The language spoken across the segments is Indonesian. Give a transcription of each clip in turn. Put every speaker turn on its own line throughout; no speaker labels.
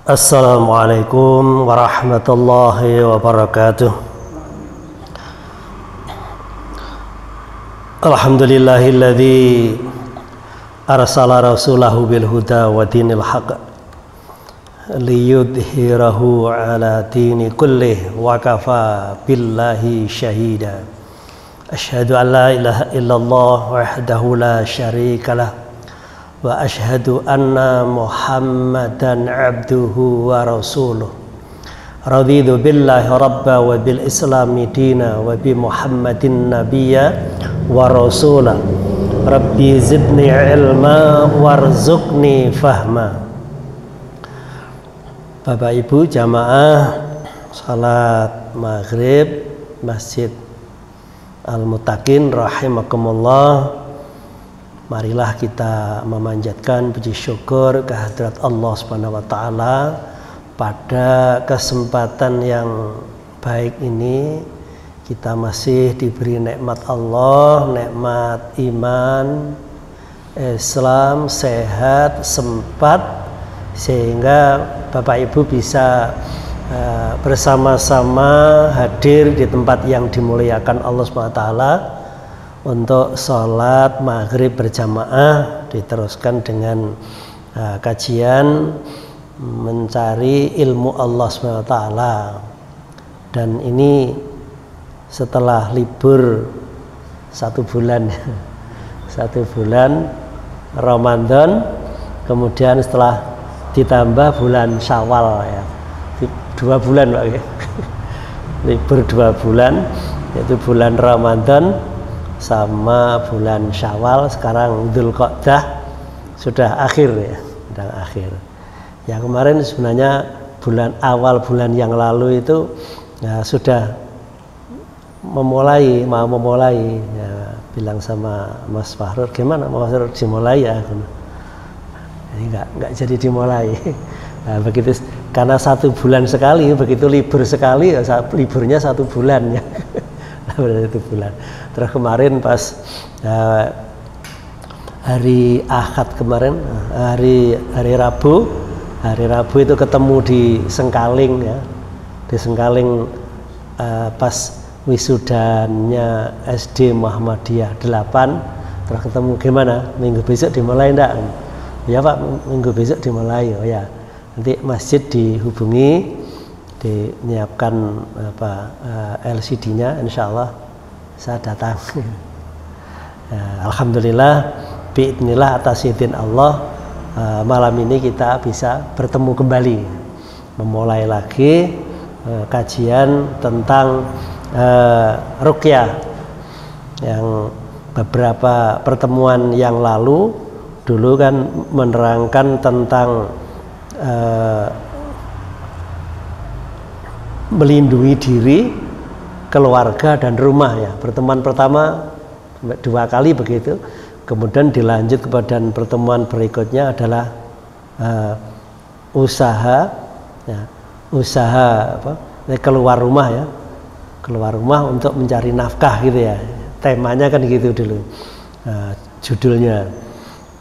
Assalamualaikum warahmatullahi wabarakatuh. Alhamdulillahilladzi arsala rasulahu bil huda wa dinil haqq liyudhhirahu ala dini kullih wa kafa billahi syahida. Asyhadu an la ilaha illallah wahdahu la syarikalah wa asyhadu anna Muhammadan abduhu wa rasuluh. Raditu billahi rabba wa bil islami dina wa bi Muhammadin nabiyya wa rasula. Rabbi zidni ilma warzuqni fahma. Bapak Ibu jamaah salat maghrib Masjid Al-Muttaqin rahimakumullah. Marilah kita memanjatkan puji syukur kehadirat Allah Subhanahu wa taala pada kesempatan yang baik ini. Kita masih diberi nikmat Allah, nikmat iman, Islam, sehat, sempat, sehingga Bapak Ibu bisa bersama-sama hadir di tempat yang dimuliakan Allah Subhanahu wa taala untuk sholat maghrib berjamaah, diteruskan dengan kajian mencari ilmu Allah SWT. Dan ini setelah libur 1 bulan 1 bulan Ramadan, kemudian setelah ditambah bulan Syawal ya, 2 bulan Pak ya. Libur 2 bulan, yaitu bulan Ramadan sama bulan Syawal. Sekarang Dzulqa'dah sudah akhir ya, sudah akhir. Ya kemarin sebenarnya awal bulan yang lalu itu ya, sudah mau memulai ya, bilang sama Mas Fahrur, gimana Mas Fahrur dimulai ya? Ini enggak jadi dimulai. Nah, begitu karena 1 bulan sekali, begitu libur sekali ya, liburnya 1 bulan ya. Berarti 1 bulan. Terus kemarin pas hari Ahad kemarin, hari Rabu itu ketemu di Sengkaling ya, di Sengkaling pas wisudanya SD Muhammadiyah 8. Terus ketemu, gimana minggu besok dimulai enggak? Ya Pak, minggu besok dimulai. Oh ya, nanti masjid dihubungi, dinyiapkan LCD-nya, insya Allah saya datang. Alhamdulillah, biidznillah atas izin Allah, malam ini kita bisa bertemu kembali, memulai lagi kajian tentang ruqyah yang beberapa pertemuan yang lalu dulu kan menerangkan tentang melindungi diri, keluarga dan rumah ya. Pertemuan pertama 2 kali begitu. Kemudian dilanjut kepada pertemuan berikutnya adalah usaha keluar rumah ya. Keluar rumah untuk mencari nafkah gitu ya. Temanya kan gitu dulu. Judulnya.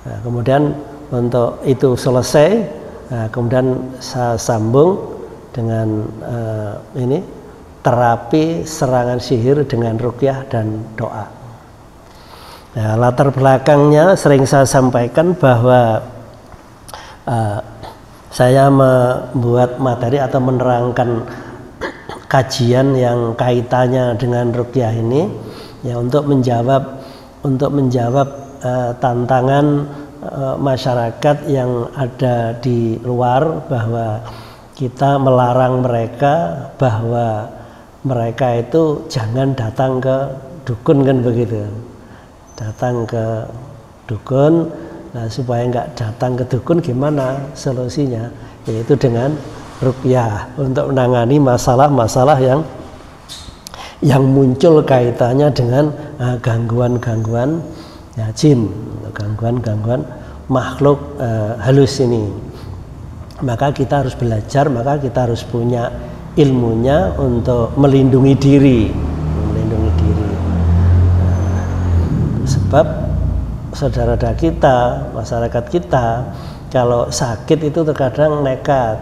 Nah, kemudian untuk itu selesai, kemudian saya sambung dengan ini terapi serangan sihir dengan ruqyah dan doa. Nah, latar belakangnya sering saya sampaikan bahwa saya membuat materi atau menerangkan kajian yang kaitannya dengan ruqyah ini ya, untuk menjawab tantangan masyarakat yang ada di luar, bahwa kita melarang mereka bahwa mereka itu jangan datang ke dukun kan begitu, datang ke dukun. Nah, supaya nggak datang ke dukun, gimana solusinya? Yaitu dengan ruqyah, untuk menangani masalah-masalah yang muncul kaitannya dengan gangguan-gangguan ya, jin, gangguan-gangguan makhluk halus ini. Maka kita harus belajar, maka kita harus punya ilmunya untuk melindungi diri. Sebab saudara-saudara kita, masyarakat kita, kalau sakit itu terkadang nekat,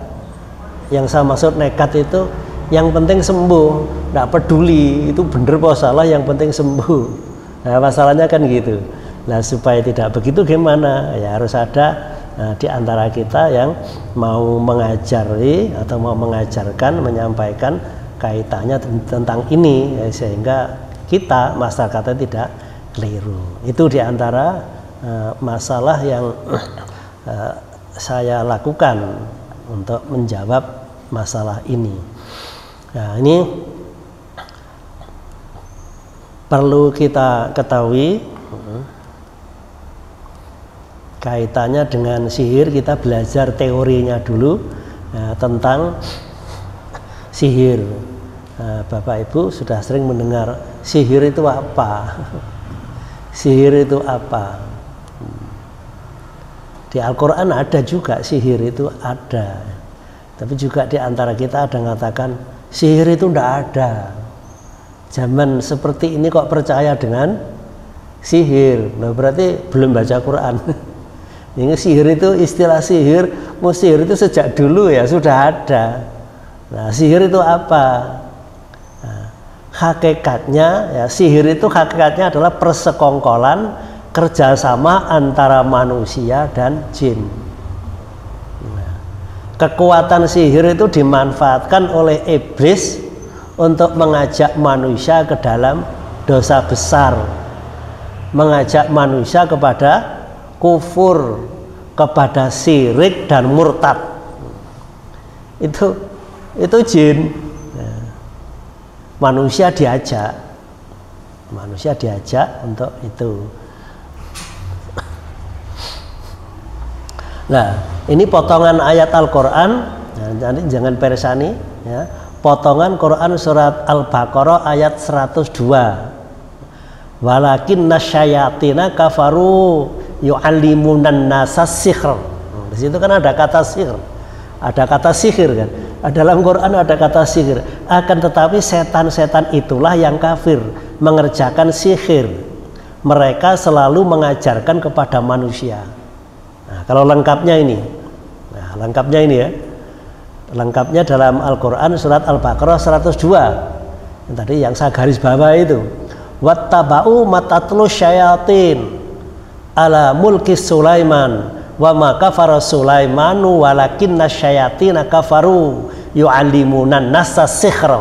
Yang saya maksud nekat itu yang penting sembuh, nggak peduli itu bener apa salah, yang penting sembuh. Nah, masalahnya kan gitu. Nah, supaya tidak begitu gimana? Ya harus ada di antara kita yang mau mengajari atau mau mengajarkan, menyampaikan kaitannya tentang ini, ya, sehingga kita masyarakatnya tidak keliru. Itu di antara masalah yang saya lakukan untuk menjawab masalah ini. Nah, ini perlu kita ketahui kaitannya dengan sihir. Kita belajar teorinya dulu tentang sihir. Bapak Ibu sudah sering mendengar sihir itu apa? Sihir itu apa? Di Al-Quran ada juga sihir itu ada, tapi juga di antara kita ada yang mengatakan sihir itu tidak ada. Zaman seperti ini kok percaya dengan sihir? Nah, berarti belum baca Quran. Ini sihir itu, istilah sihir, sihir itu sejak dulu ya sudah ada. Nah, sihir itu apa? Nah, hakikatnya ya, sihir itu hakikatnya adalah persekongkolan kerjasama antara manusia dan jin. Nah, kekuatan sihir itu dimanfaatkan oleh iblis untuk mengajak manusia ke dalam dosa besar, mengajak manusia kepada kufur, kepada syirik dan murtad. Itu jin. Nah, manusia diajak untuk itu. Nah, ini potongan ayat Al-Quran, nanti jangan persani ya. Potongan Quran surat Al-Baqarah ayat 102. Walakin nasyayatina kafaru yu'allimunan nasa sihr. Di situ kan ada kata sihir. Ada kata sihir kan. Dalam Quran ada kata sihir. Akan tetapi setan-setan itulah yang kafir, mengerjakan sihir. Mereka selalu mengajarkan kepada manusia. Nah, kalau lengkapnya ini, ya, lengkapnya dalam Al-Quran surat Al-Baqarah 102. Yang tadi yang saya garis bawah itu, wattaba'u matatlu syayatin ala mulki Sulaiman wa ma kafara Sulaimanu walakinna syayatina kafaru yu'allimunan nasa sihr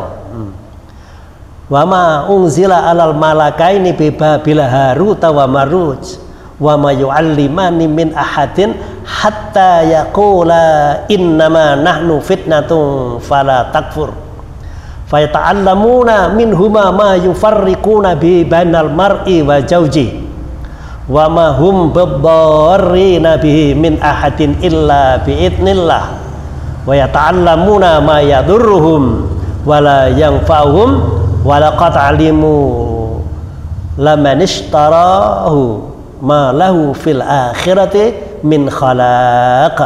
wa ma unzila alal malakaini bi Babil Harut wa Maruj wa ma yu'allimani min ahadin hatta yaqula innama nahnu fitnatun fala takfur fayata'allamuna minhuma ma yufarriquna bi bainal mar'i wa zawji wa ma hum bidarrina bihi min ahadin illa bi idznillah wa yata'allamuna ma yadurruhum wa la yanfa'uhum wa laqad alimu laman ishtarahu ma lahu fil akhirati min khalaq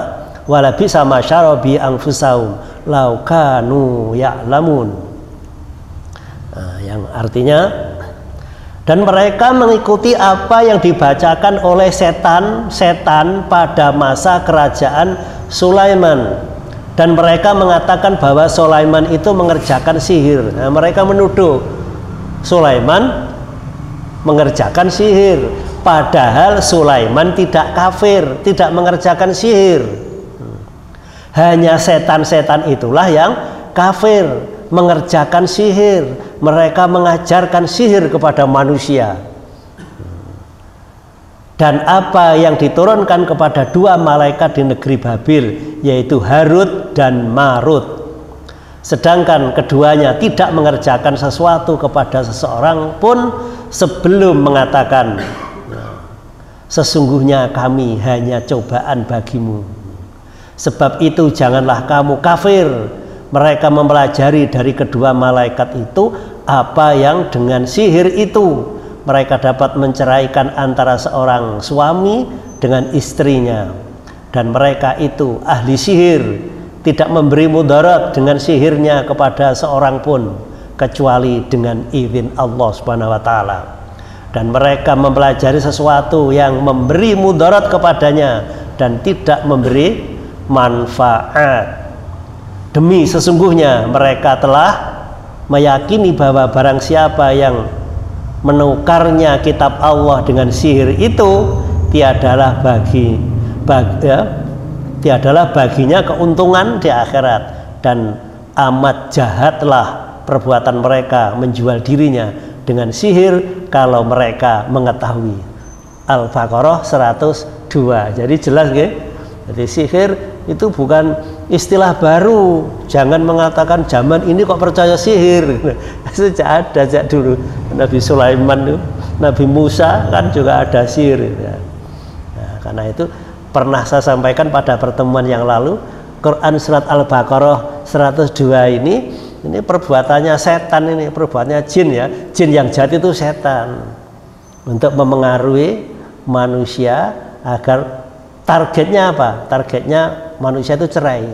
wala bisa ma syarabi anfusahum law kanu ya'lamun. Nah, yang artinya, dan mereka mengikuti apa yang dibacakan oleh setan-setan pada masa kerajaan Sulaiman, dan mereka mengatakan bahwa Sulaiman itu mengerjakan sihir. Nah, mereka menuduh Sulaiman mengerjakan sihir, padahal Sulaiman tidak kafir, tidak mengerjakan sihir. Hanya setan-setan itulah yang kafir, mengerjakan sihir. Mereka mengajarkan sihir kepada manusia. Dan apa yang diturunkan kepada dua malaikat di negeri Babil, yaitu Harut dan Marut, sedangkan keduanya tidak mengerjakan sesuatu kepada seseorang pun sebelum mengatakan sesungguhnya kami hanya cobaan bagimu, sebab itu janganlah kamu kafir. Mereka mempelajari dari kedua malaikat itu apa yang dengan sihir itu mereka dapat menceraikan antara seorang suami dengan istrinya, dan mereka itu ahli sihir, tidak memberi mudarat dengan sihirnya kepada seorang pun kecuali dengan izin Allah Subhanahu wa taala. Dan mereka mempelajari sesuatu yang memberi mudarat kepadanya dan tidak memberi manfaat. Demi sesungguhnya mereka telah meyakini bahwa barang siapa yang menukarnya kitab Allah dengan sihir itu tiadalah baginya keuntungan di akhirat, dan amat jahatlah perbuatan mereka menjual dirinya dengan sihir kalau mereka mengetahui. Al-Baqarah 102. Jadi jelas ya. Jadi sihir itu bukan istilah baru. Jangan mengatakan zaman ini kok percaya sihir. Sejak ada sejak dulu. Nabi Sulaiman, Nabi Musa kan juga ada sihir. Nah, karena itu pernah saya sampaikan pada pertemuan yang lalu, Quran surat Al-Baqarah 102 ini perbuatannya setan, ini perbuatannya jin ya. Jin yang jahat itu setan untuk memengaruhi manusia agar targetnya apa? Targetnya manusia itu cerai.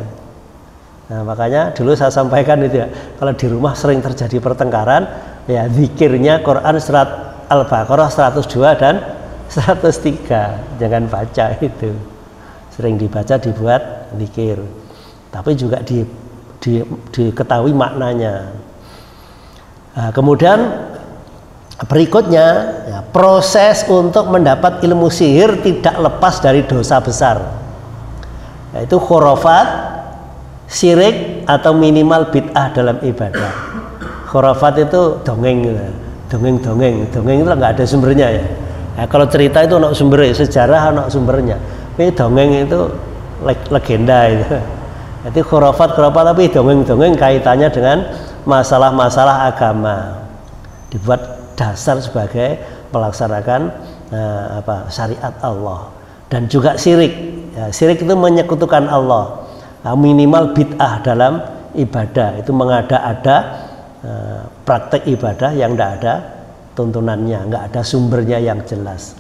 Nah, makanya dulu saya sampaikan itu ya, kalau di rumah sering terjadi pertengkaran, ya zikirnya Quran surat Al-Baqarah 102 dan 103. Jangan baca itu. Sering dibaca dibuat zikir. Tapi juga diketahui maknanya. Nah, kemudian berikutnya ya, proses untuk mendapat ilmu sihir tidak lepas dari dosa besar, yaitu khurafat, syirik, atau minimal bid'ah dalam ibadah. Khurafat itu dongeng itu nggak ada sumbernya ya. Nah, kalau cerita itu ada sumbernya, sejarah ada sumbernya. Tapi dongeng itu legenda itu. Jadi khurafat tapi dongeng kaitannya dengan masalah-masalah agama, dibuat dasar sebagai melaksanakan syariat Allah. Dan juga syirik ya, syirik itu menyekutukan Allah. Nah, minimal bid'ah dalam ibadah itu mengada-ada praktek ibadah yang tidak ada tuntunannya, nggak ada sumbernya yang jelas.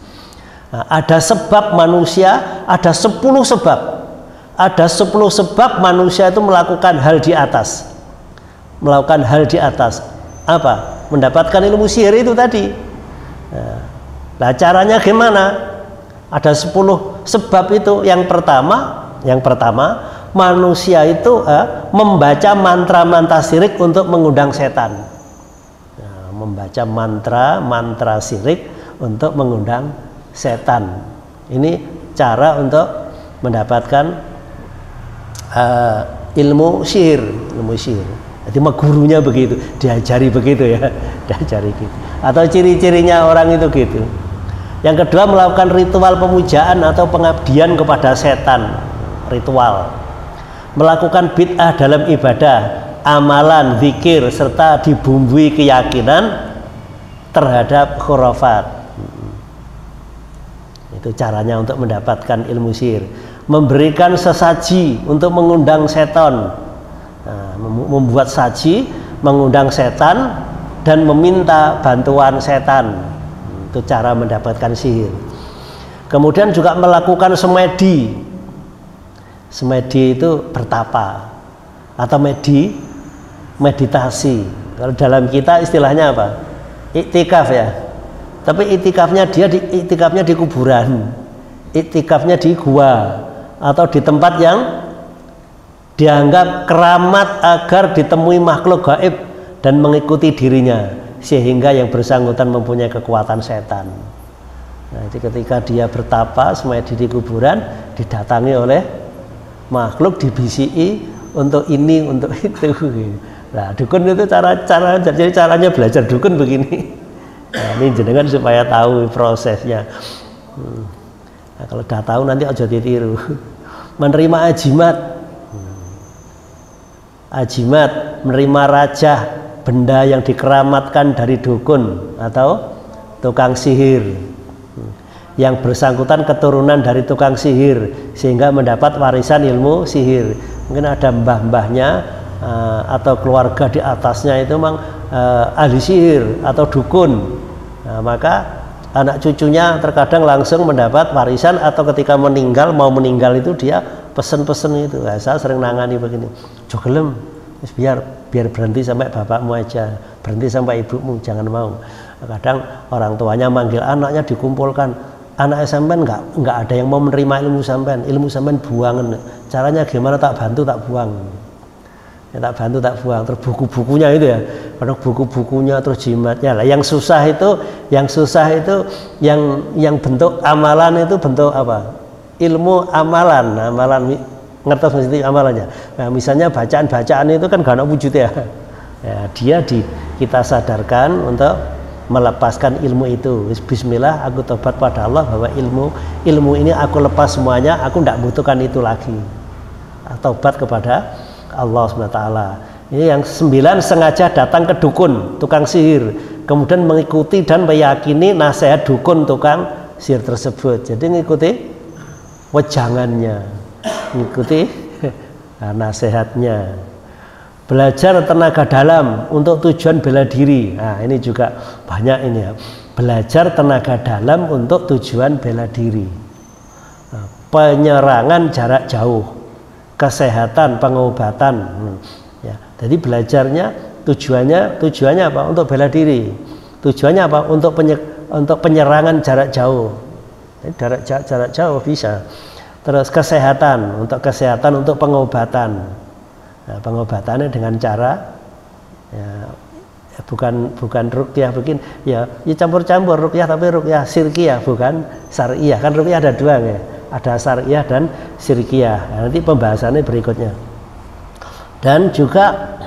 Nah, ada sebab manusia, ada 10 sebab. Ada 10 sebab manusia itu melakukan hal di atas. Melakukan hal di atas. Apa? Mendapatkan ilmu sihir itu tadi. Nah, caranya gimana? Ada 10 sebab itu. Yang pertama, manusia itu membaca mantra-mantra syirik untuk mengundang setan. Nah, membaca mantra syirik untuk mengundang setan. Ini cara untuk mendapatkan ilmu sihir. Jadi gurunya begitu, diajari begitu ya, diajari gitu. Atau ciri-cirinya orang itu gitu. Yang kedua, melakukan ritual pemujaan atau pengabdian kepada setan, ritual. Melakukan bid'ah dalam ibadah, amalan, zikir, serta dibumbui keyakinan terhadap khurafat. Itu caranya untuk mendapatkan ilmu sihir. Memberikan sesaji untuk mengundang setan. Nah, membuat saji, mengundang setan, dan meminta bantuan setan. Itu cara mendapatkan sihir. Kemudian juga melakukan semedi. Semedi itu bertapa atau meditasi. Kalau dalam kita istilahnya apa? Iktikaf ya. Tapi iktikafnya di kuburan. Iktikafnya di gua atau di tempat yang dianggap keramat agar ditemui makhluk gaib dan mengikuti dirinya, sehingga yang bersangkutan mempunyai kekuatan setan. Nah, jadi ketika dia bertapa semedi di kuburan, didatangi oleh makhluk, dibisiki untuk ini, untuk itu. Nah, dukun itu jadi caranya belajar dukun begini. Nah, ini jenengan supaya tahu prosesnya. Nah, kalau udah tahu nanti aja ditiru. Menerima ajimat, menerima rajah, benda yang dikeramatkan dari dukun atau tukang sihir. Yang bersangkutan keturunan dari tukang sihir sehingga mendapat warisan ilmu sihir. Mungkin ada mbah-mbahnya atau keluarga di atasnya itu memang ahli sihir atau dukun. Nah, maka anak cucunya terkadang langsung mendapat warisan, atau ketika mau meninggal itu dia pesen-pesen itu. Nah, saya sering nangani begini, jogelem biar berhenti sampai bapakmu aja, berhenti sampai ibumu, jangan mau. Kadang orang tuanya manggil anaknya, dikumpulkan, anak sampean nggak ada yang mau menerima ilmu sampean buangan. Caranya gimana? Tak bantu, tak buang. ya tak bantu tak buang. Terus buku-bukunya itu ya, kadang buku-bukunya terus jimatnya lah. Yang susah itu yang bentuk amalan itu bentuk apa? Ilmu amalan, ngertos mesti amalannya. Nah, misalnya bacaan itu kan gak ada wujud ya. Ya kita sadarkan untuk melepaskan ilmu itu. Bismillah, aku tobat pada Allah bahwa ilmu ini aku lepas semuanya, aku tidak butuhkan itu lagi. Tobat kepada Allah SWT. Ini yang 9 sengaja datang ke dukun, tukang sihir, kemudian mengikuti dan meyakini nasihat dukun tukang sihir tersebut. Jadi mengikuti wejangannya, mengikuti nasihatnya. Belajar tenaga dalam untuk tujuan bela diri. Nah, ini juga banyak ini ya. Belajar tenaga dalam untuk tujuan bela diri. Penyerangan jarak jauh, kesehatan, pengobatan. Ya, jadi belajarnya tujuannya apa? Untuk bela diri. Tujuannya apa? Untuk penyerangan jarak jauh. Jadi jarak jauh bisa. Terus kesehatan, untuk pengobatan. Nah, pengobatannya dengan cara ya bukan ruqyah, bikin ya campur-campur ruqyah, tapi ruqyah sirkiyah bukan syariah. Kan ruqyah ada dua ya, ada syariah dan sirkiyah. Nah, nanti pembahasannya berikutnya. Dan juga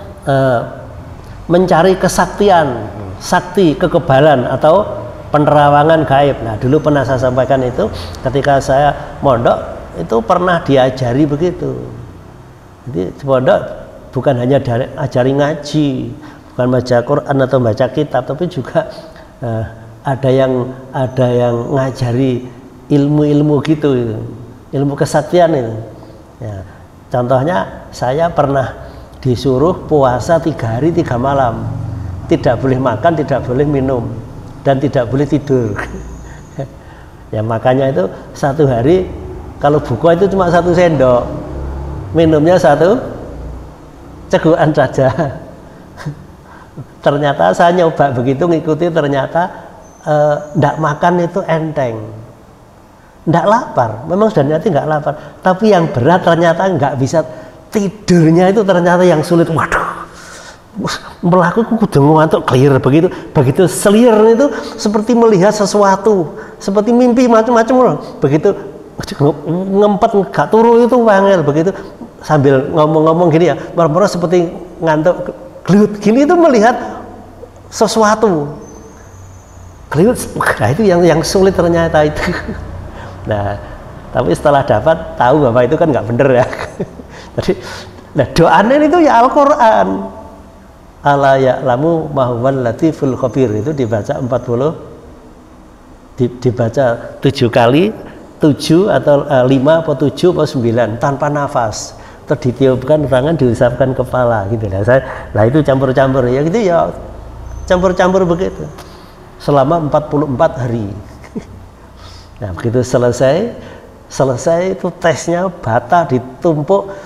mencari kesaktian, sakti kekebalan atau penerawangan gaib. Nah, dulu pernah saya sampaikan itu ketika saya mondok itu pernah diajari begitu. Jadi pondok bukan hanya ajari ngaji, bukan baca Quran atau baca kitab, tapi juga ada yang ngajari ilmu-ilmu gitu, ilmu kesaktian itu. Ya, contohnya saya pernah disuruh puasa 3 hari 3 malam, tidak boleh makan, tidak boleh minum, dan tidak boleh tidur. Ya makanya itu 1 hari kalau buka itu cuma 1 sendok. Minumnya 1 cegukan saja. Ternyata saya nyoba begitu ngikuti, ternyata ndak makan itu enteng, ndak lapar. Memang sudah niatnya nggak lapar, tapi yang berat ternyata nggak bisa tidurnya itu ternyata yang sulit. Waduh, melakukan kudu ngantuk clear begitu selir itu seperti melihat sesuatu, seperti mimpi macam-macam. Begitu ngempet nggak turu itu wangel begitu. Sambil ngomong-ngomong gini ya, marah-marah seperti ngantuk geliut gini itu melihat sesuatu geliut. Nah itu yang sulit ternyata itu. Nah tapi setelah dapat tahu bahwa itu kan nggak bener ya. Jadi nah doanya itu ya Al-Quran, ala ya'lamu ma huwal latiful khabir, itu dibaca 40 dibaca 7 kali, 7 atau 5 atau 7 atau 9 tanpa nafas. Terus ditiupkan tangan, diusapkan kepala gitu lah. Nah itu campur-campur ya gitu ya, campur-campur begitu selama 44 hari. Nah begitu selesai itu tesnya bata ditumpuk,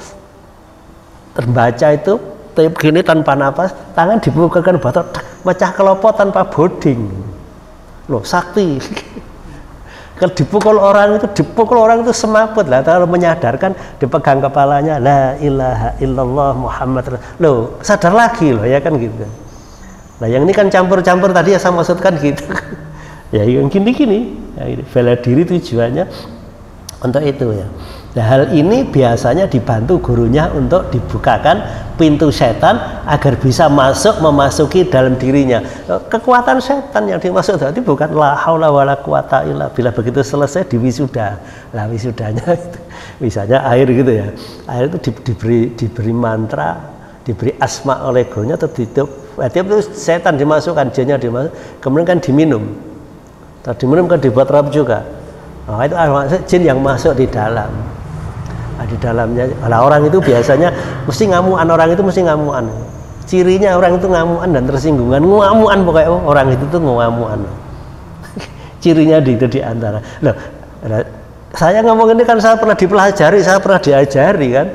terbaca itu begini tanpa nafas, tangan dibukakan bata, pecah kelopot tanpa boding. Loh sakti. Kalau dipukul orang itu semaput lah. Kalau menyadarkan dipegang kepalanya, la ilaha illallah Muhammad. Loh sadar lagi loh ya kan gitu. Nah yang ini kan campur-campur tadi ya saya maksudkan gitu. Ya yang gini-gini ya, bela diri tujuannya untuk itu ya. Nah hal ini biasanya dibantu gurunya untuk dibukakan pintu setan agar bisa memasuki dalam dirinya. Kekuatan setan yang dimaksud tadi bukan la haula wala quwata illa billah. Begitu selesai diwisuda. Lah wisudanya itu misalnya air gitu ya. Air itu diberi mantra, diberi asma oleh gurunya, atau ditutup. Tiap itu setan dimasukkan, jinnya dimasuk, kemudian kan diminum. Diminum kan dibuat rap juga. Nah, itu jin yang masuk di dalam. Nah, di dalamnya, nah, orang itu biasanya mesti ngamuan, cirinya orang itu ngamuan dan tersinggungan, ngamuan pokoknya orang itu tuh ngamuan. Cirinya itu di antara. Loh, saya ngomong ini kan saya pernah dipelajari, saya pernah diajari kan,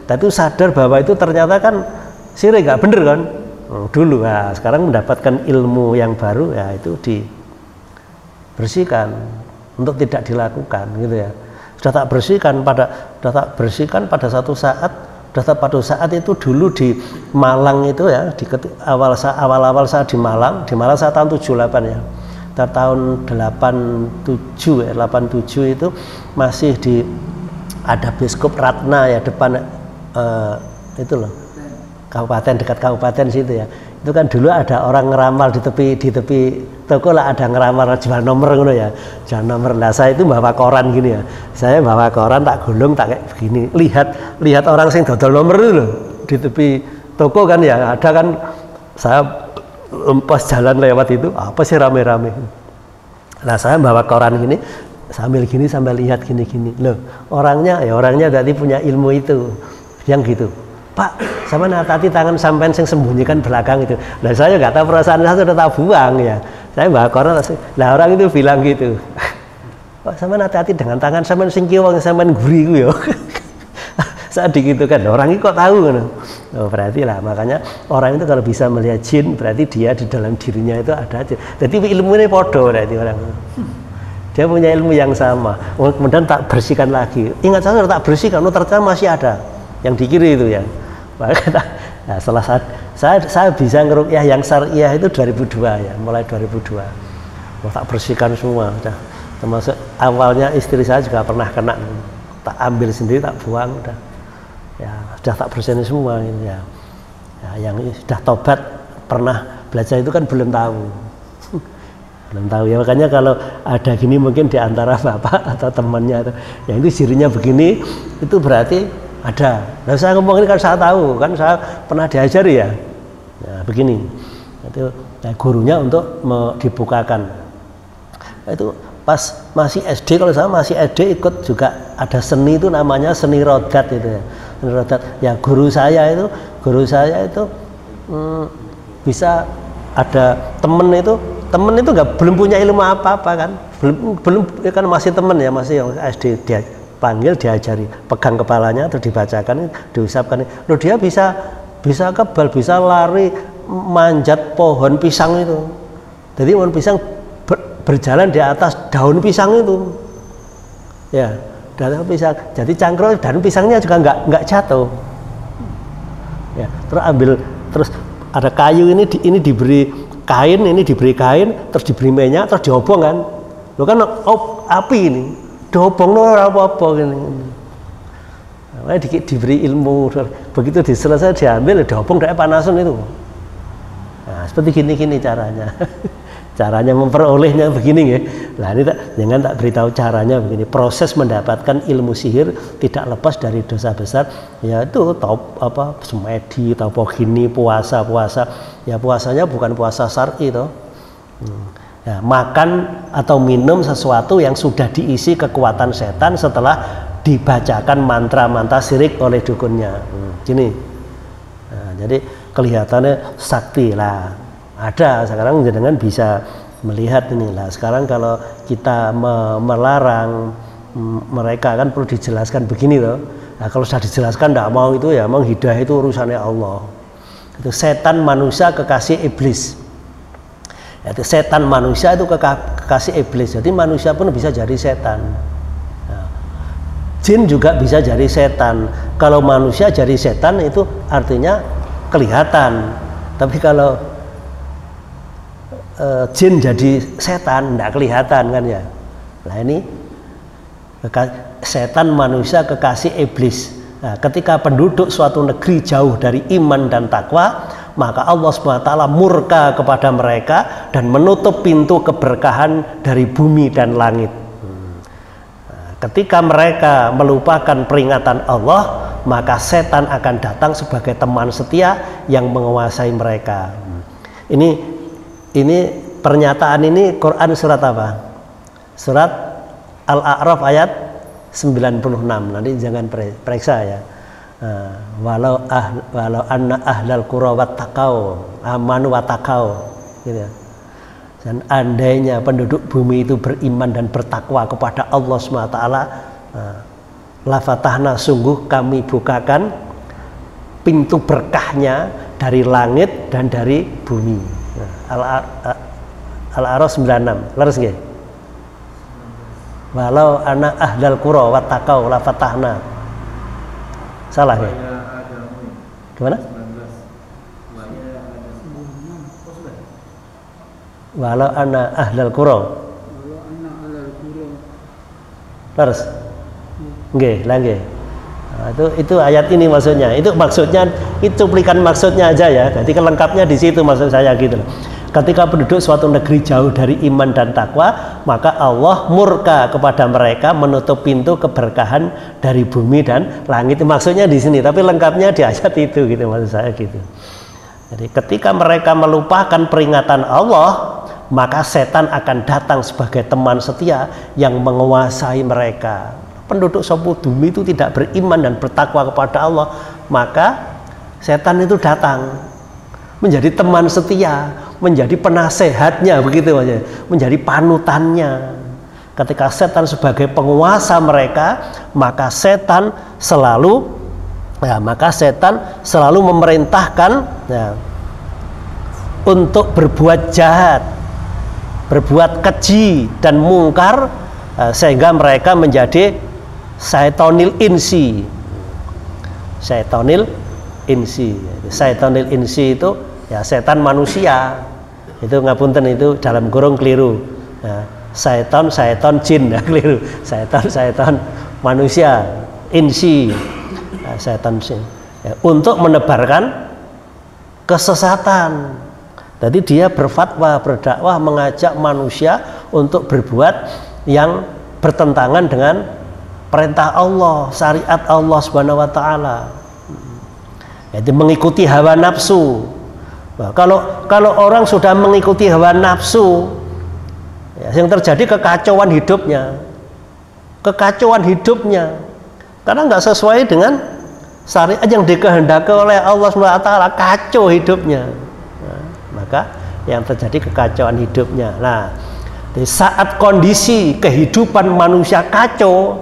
tapi sadar bahwa itu ternyata kan sirik, nggak bener kan dulu. Nah, sekarang mendapatkan ilmu yang baru ya itu dibersihkan untuk tidak dilakukan gitu ya. Sudah tak bersihkan pada satu saat pada saat itu dulu di Malang itu ya, di awal-awal saya di Malang saya tahun 78 ya. Tahun 87 ya, 87 itu masih ada Biskup Ratna ya depan itu loh. Kabupaten, dekat kabupaten situ ya. Itu kan dulu ada orang ngeramal di tepi toko lah, ada ngeramal jual nomor gitu ya. Jual nomor. Nah, saya itu bawa koran gini ya. Saya bawa koran tak gulung tak kayak begini. Lihat orang sing dodol nomor itu loh di tepi toko kan ya. Ada kan, saya pas jalan lewat itu apa sih rame-rame. Nah, saya bawa koran gini sambil lihat gini. Loh, orangnya berarti punya ilmu itu. Yang gitu. Pak, sama hati-hati tangan sampean yang sembunyikan belakang itu. Nah, saya nggak tahu, perasaan saya sudah tak buang ya. Saya bawa koran, nah orang itu bilang gitu. Pak, sama hati-hati dengan tangan sampean sing kiwa sampean guriku ya. Saya digitukan, orang ini kok tahu kan? Oh, berarti lah, makanya orang itu kalau bisa melihat jin, berarti dia di dalam dirinya itu ada jin. Jadi ilmu ini podo berarti orang. Dia punya ilmu yang sama. Kemudian tak bersihkan lagi. Ingat, saya tak bersihkan, ternyata masih ada yang di kiri itu ya. Nah, setelah saya bisa ngeruqyah yang syariah itu 2002 ya, mulai 2002. Tak bersihkan semua, udah. Termasuk awalnya istri saya juga pernah kena, tak ambil sendiri, tak buang, udah. Ya, sudah tak bersihin semua ini ya. Ya, yang sudah tobat pernah belajar itu kan belum tahu. Belum tahu ya, makanya kalau ada gini mungkin di antara bapak atau temannya yang itu cirinya begini, itu berarti ada. Nah, saya ngomong ini kan saya tahu, kan saya pernah diajari ya. Nah, begini. Itu gurunya untuk dibukakan. Itu pas masih SD, kalau saya masih SD ikut juga ada seni itu namanya seni rodat itu ya. Seni rodat. Ya guru saya itu bisa ada temen itu belum punya ilmu apa-apa kan. Belum kan masih temen ya, masih yang SD dia panggil, diajari, pegang kepalanya atau dibacakan, diusapkan. Loh, dia bisa kebal, bisa lari, manjat pohon pisang itu. Jadi pohon pisang berjalan di atas daun pisang itu. Ya, daun pisang. Jadi cangkruk daun pisangnya juga nggak jatuh. Ya, terus ada kayu ini diberi kain, terus diberi minyak, terus diobong kan. Lo kan api ini. Dobong apa-apa gini. Nah, diberi ilmu, begitu diselesai diambil, dobong dari panasan itu. Nah, seperti gini caranya. Caranya memperolehnya begini ya. Nah, ini jangan tak beritahu caranya begini. Proses mendapatkan ilmu sihir tidak lepas dari dosa besar, yaitu semedi, gini, puasa. Ya puasanya bukan puasa syar'i toh. Ya, makan atau minum sesuatu yang sudah diisi kekuatan setan setelah dibacakan mantra-mantra syirik oleh dukunnya. Gini. Nah, jadi kelihatannya sakti lah. Ada sekarang jangan bisa melihat ini lah. Sekarang kalau kita melarang mereka kan perlu dijelaskan begini loh. Nah, kalau sudah dijelaskan tidak mau itu ya, memang hidayah itu urusannya Allah. Itu setan manusia kekasih iblis. Yaitu setan manusia itu kekasih iblis. Jadi manusia pun bisa jadi setan. Nah, jin juga bisa jadi setan. Kalau manusia jadi setan itu artinya kelihatan. Tapi kalau jin jadi setan tidak kelihatan kan ya. Nah, ini setan manusia kekasih iblis. Nah, ketika penduduk suatu negeri jauh dari iman dan takwa, maka Allah SWT murka kepada mereka dan menutup pintu keberkahan dari bumi dan langit. Nah, ketika mereka melupakan peringatan Allah, maka setan akan datang sebagai teman setia yang menguasai mereka. Ini pernyataan ini Quran surat apa? Surat Al-A'raf ayat 96. Nanti jangan periksa ya. Walau anna ahlal qura wattaqau amanu wattaqau gitu ya. Dan andainya penduduk bumi itu beriman dan bertakwa kepada Allah SWT, la fatahna, sungguh kami bukakan pintu berkahnya dari langit dan dari bumi. Al-A'raf 96. Leres nggih? Walau anna ahlal qura wattaqau la fatahna. Salah ya? Gimana? Walau ana ahlal qura. Terus? Nggih, lah nggih. Nah, itu ayat ini maksudnya. Itu maksudnya, itu cuplikan maksudnya aja ya. Jadi kelengkapnya di situ maksud saya gitu loh. Ketika penduduk suatu negeri jauh dari iman dan takwa, maka Allah murka kepada mereka, menutup pintu keberkahan dari bumi dan langit. Maksudnya di sini, tapi lengkapnya di ayat itu gitu maksud saya gitu. Jadi ketika mereka melupakan peringatan Allah, maka setan akan datang sebagai teman setia yang menguasai mereka. Penduduk suatu bumi itu tidak beriman dan bertakwa kepada Allah, maka setan itu datang menjadi teman setia, menjadi penasehatnya, begitu aja, menjadi panutannya. Ketika setan sebagai penguasa mereka, maka setan selalu memerintahkan ya, untuk berbuat jahat, berbuat keji dan mungkar, sehingga mereka menjadi syaitonil insi. Syaitonil insi itu ya setan manusia. Itu ngapunten, itu dalam kurung keliru. Ya, syaiton jin ya, keliru. Syaiton manusia, insi, ya, syaiton jin. Ya, untuk menebarkan kesesatan. Jadi dia berfatwa, berdakwah, mengajak manusia untuk berbuat yang bertentangan dengan perintah Allah, syariat Allah Subhanahu wa taala. Jadi mengikuti hawa nafsu. Nah, kalau orang sudah mengikuti hawa nafsu, ya, yang terjadi kekacauan hidupnya, karena nggak sesuai dengan syariat yang dikehendaki oleh Allah Subhanahu wa taala, kacau hidupnya. Nah, maka yang terjadi kekacauan hidupnya. Nah, di saat kondisi kehidupan manusia kacau,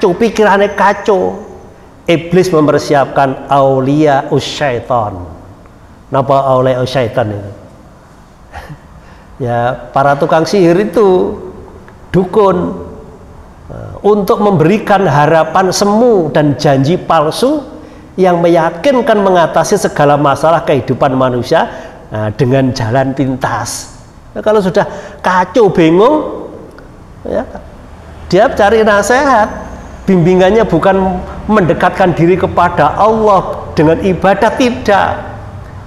pikirannya kacau, iblis mempersiapkan aulia usyaiton. Napa aulia usyaiton itu? Ya, para tukang sihir itu, dukun, untuk memberikan harapan semu dan janji palsu yang meyakinkan mengatasi segala masalah kehidupan manusia dengan jalan pintas. Nah, kalau sudah kacau, bingung, ya, dia cari nasihat. Bimbingannya bukan mendekatkan diri kepada Allah dengan ibadah, tidak,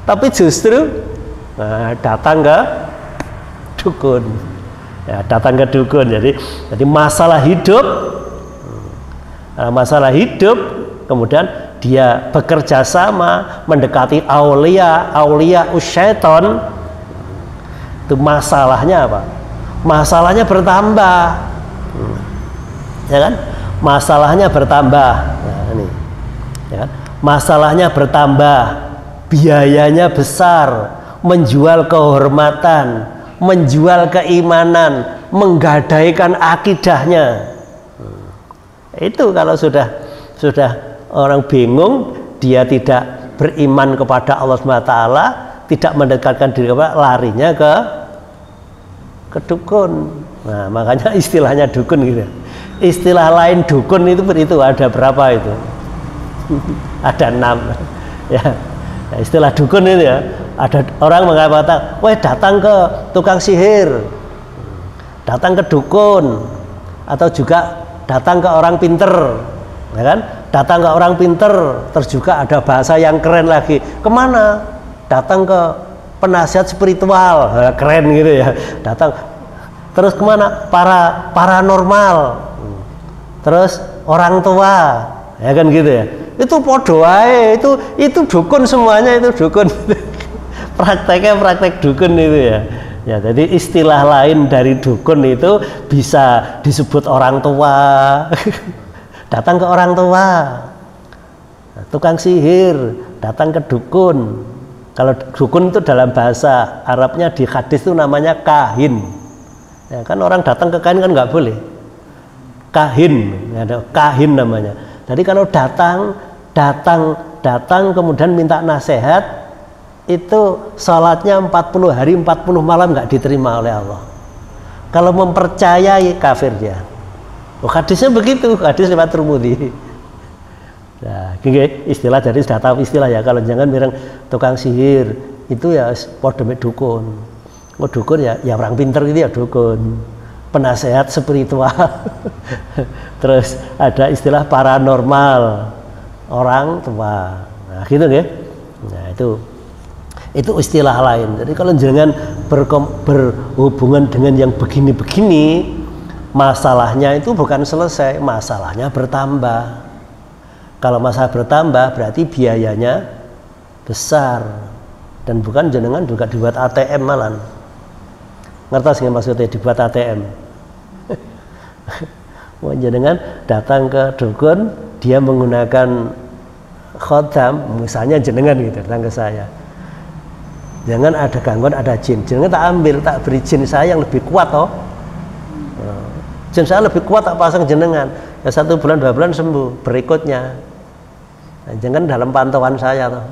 tapi justru datang ke dukun. Ya, datang ke dukun. Jadi masalah hidup, kemudian dia bekerja sama mendekati aulia usyaiton. Itu masalahnya apa? Masalahnya bertambah, ya kan? Masalahnya bertambah. Nah, ini, ya kan? Masalahnya bertambah, biayanya besar, menjual kehormatan, menjual keimanan, menggadaikan akidahnya. Itu kalau sudah orang bingung, dia tidak beriman kepada Allah SWT, tidak mendekatkan diri kepada, larinya ke dukun. Nah, makanya istilahnya dukun gitu. Istilah lain dukun itu ada berapa itu? Ada 6 ya. Nah, istilah dukun itu ya, ada orang mengatakan, wah, datang ke tukang sihir, datang ke dukun, atau juga datang ke orang pinter, ya kan? Datang ke orang pinter. Terus juga ada bahasa yang keren lagi, kemana? Datang ke penasihat spiritual, keren gitu ya. Datang terus kemana? Paranormal, terus orang tua, ya kan gitu ya. Itu podo ae, itu dukun semuanya, itu dukun. Prakteknya praktek dukun itu ya. Ya, jadi istilah lain dari dukun itu bisa disebut orang tua. Datang ke orang tua. Tukang sihir datang ke dukun. Kalau dukun itu dalam bahasa Arabnya di hadis itu namanya kahin. Ya, kan orang datang ke kahin kan nggak boleh. Kahin, ya, kahin namanya. Jadi kalau datang kemudian minta nasihat, itu salatnya 40 hari 40 malam nggak diterima oleh Allah. Kalau mempercayai, kafir dia. Oh, hadisnya begitu, hadis riwayat Tirmidzi. Nah, gini istilah, jadi sudah tahu istilah ya. Kalau jangan bilang tukang sihir itu ya podo mek dukun. Oh dukun ya orang pinter itu ya dukun, penasehat spiritual. Terus ada istilah paranormal, orang tua. Nah, gitu ya. Nah, itu istilah lain. Jadi kalau jangan berhubungan dengan yang begini-begini, masalahnya itu bukan selesai, masalahnya bertambah. Kalau masalah bertambah berarti biayanya besar, dan bukan jenengan juga dibuat ATM malan. Ngertos nggak maksudnya dibuat ATM? Jenengan datang ke dukun, dia menggunakan khotam, misalnya jenengan gitu datang ke saya. Jangan ada gangguan, ada jin. Jenengan tak ambil, tak beri jin saya yang lebih kuat toh. Jin saya lebih kuat tak pasang jenengan. Ya 1 bulan 2 bulan sembuh. Berikutnya nah, jangan dalam pantauan saya toh.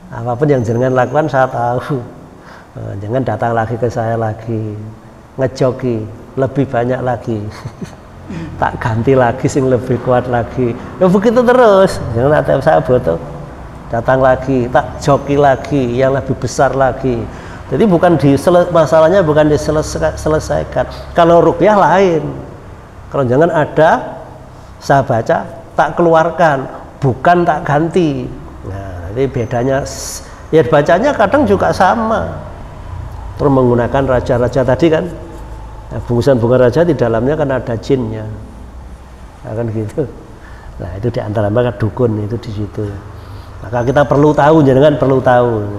Apapun yang jenengan lakukan saya tahu. Nah, jangan datang lagi ke saya lagi, ngejoki lebih banyak lagi. Tak ganti lagi sing lebih kuat lagi. Ya begitu terus. Jangan ATM saya butuh. Datang lagi, tak joki lagi yang lebih besar lagi. Jadi bukan masalahnya bukan diselesaikan. Kalau ruqyah lain. Kalau jangan ada, saya baca, tak keluarkan, bukan tak ganti. Nah, jadi bedanya, ya bacanya kadang juga sama. Terus menggunakan raja-raja tadi kan, nah, bungkusan bunga raja di dalamnya kan ada jinnya, nah, kan gitu. Nah itu diantara maka dukun itu di situ. Maka kita perlu tahu, jangan perlu tahu.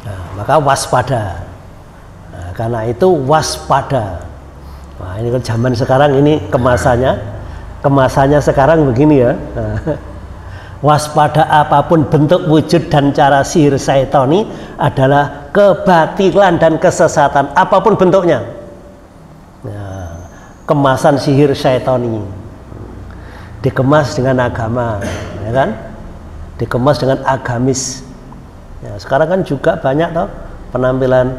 Nah, maka waspada. Nah, karena itu waspada. Nah, ini kan zaman sekarang ini kemasannya sekarang begini ya. Nah, waspada apapun bentuk, wujud dan cara sihir syaitani adalah kebatilan dan kesesatan apapun bentuknya. Nah, kemasan sihir syaitani dikemas dengan agama, ya kan? Dikemas dengan agamis. Ya, sekarang kan juga banyak toh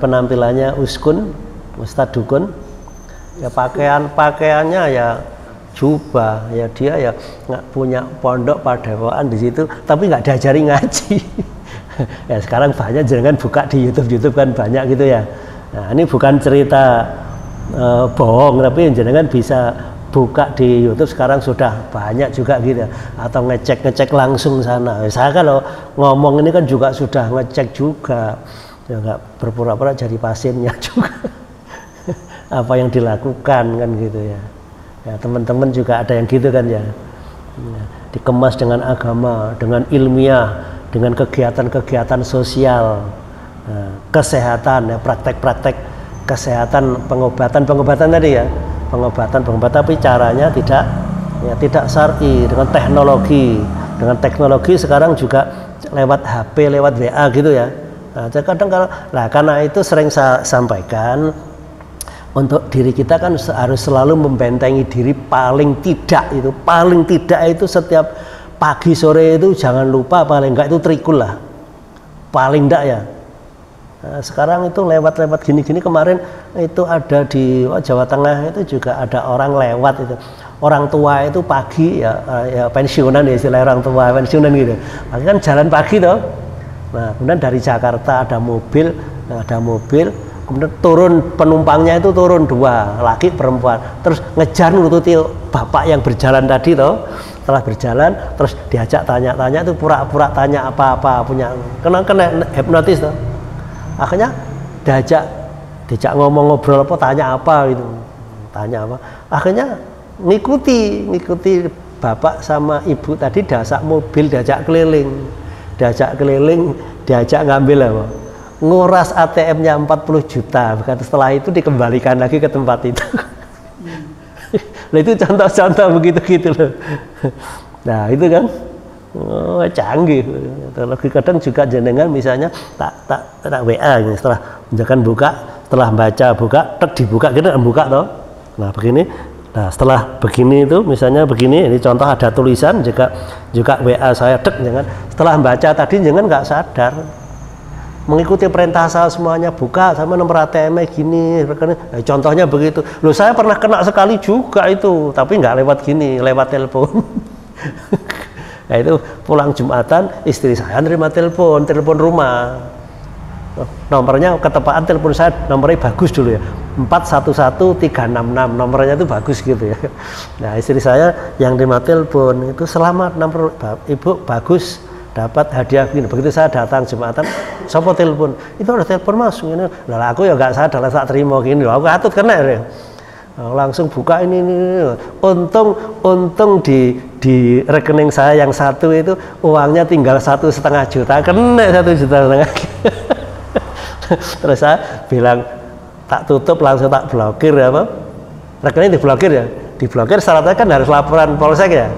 penampilannya ustadz dukun. Ya pakaiannya ya jubah, ya dia ya nggak punya pondok padepokan di situ, tapi nggak diajari ngaji. Ya sekarang banyak, jangan buka di YouTube kan banyak gitu ya. Nah ini bukan cerita bohong, tapi jangan bisa buka di YouTube sekarang sudah banyak juga gitu, atau ngecek langsung sana. Saya kalau ngomong ini kan juga sudah ngecek juga, ya nggak berpura-pura jadi pasiennya juga. Apa yang dilakukan kan gitu ya. Ya teman-teman juga ada yang gitu kan ya. Dikemas dengan agama, dengan ilmiah, dengan kegiatan-kegiatan sosial, kesehatan, ya praktek-praktek kesehatan, pengobatan tadi ya, pengobatan, tapi caranya tidak syar'i, dengan teknologi sekarang juga lewat HP, lewat WA gitu ya. Nah, kadang karena itu sering saya sampaikan, untuk diri kita kan harus selalu membentengi diri, paling tidak itu setiap pagi sore itu jangan lupa, paling enggak itu trikul lah, paling enggak ya. Nah, sekarang itu lewat gini-gini, kemarin itu ada di Jawa Tengah itu juga ada orang lewat itu, orang tua itu pagi ya pensiunan ya, istilah orang tua pensiunan gitu, pasti kan jalan pagi toh. Nah kemudian dari Jakarta ada mobil, kemudian turun penumpangnya itu turun 2 laki perempuan, terus ngejar nuruti bapak yang berjalan tadi toh. Setelah berjalan terus diajak tanya-tanya, itu pura-pura tanya apa-apa, punya kena hipnotis toh. Akhirnya diajak ngomong, ngobrol apa, tanya apa gitu, akhirnya ngikuti bapak sama ibu tadi, diajak mobil, diajak keliling, diajak ngambil apa, nguras ATM-nya 40 juta, bukan, setelah itu dikembalikan lagi ke tempat itu. Nah itu contoh-contoh begitu loh. Nah itu kan canggih. Teknologi kadang juga jenengan misalnya tak WA ini, setelah misalkan setelah buka dibuka kita buka toh. Nah begini, nah setelah begini itu misalnya begini, ini contoh ada tulisan juga WA saya jangan setelah baca tadi jangan nggak sadar mengikuti perintah saya semuanya, buka sama nomor ATM gini, contohnya begitu. Loh, saya pernah kena sekali juga itu, tapi nggak lewat gini, lewat telepon. Nah itu pulang Jumatan, istri saya nerima telepon rumah. Nomornya ketepaan telepon saya, nomornya bagus dulu ya, 411366, nomornya itu bagus gitu ya. Nah istri saya yang nerima telepon itu, selamat nomor ibu bagus, dapat hadiah begini. Begitu saya datang Jumatan, siapa telepon? Itu ada telepon masuk ini. Lah aku ya nggak sadar, tak terima gini loh. Aku atut kena ya. Langsung buka ini. Untung di rekening saya yang satu itu uangnya tinggal 1,5 juta, kena 1,5 juta. Terus saya bilang tak tutup, langsung tak blokir ya, apa? Rekening diblokir ya. Diblokir syaratnya kan harus laporan polsek ya.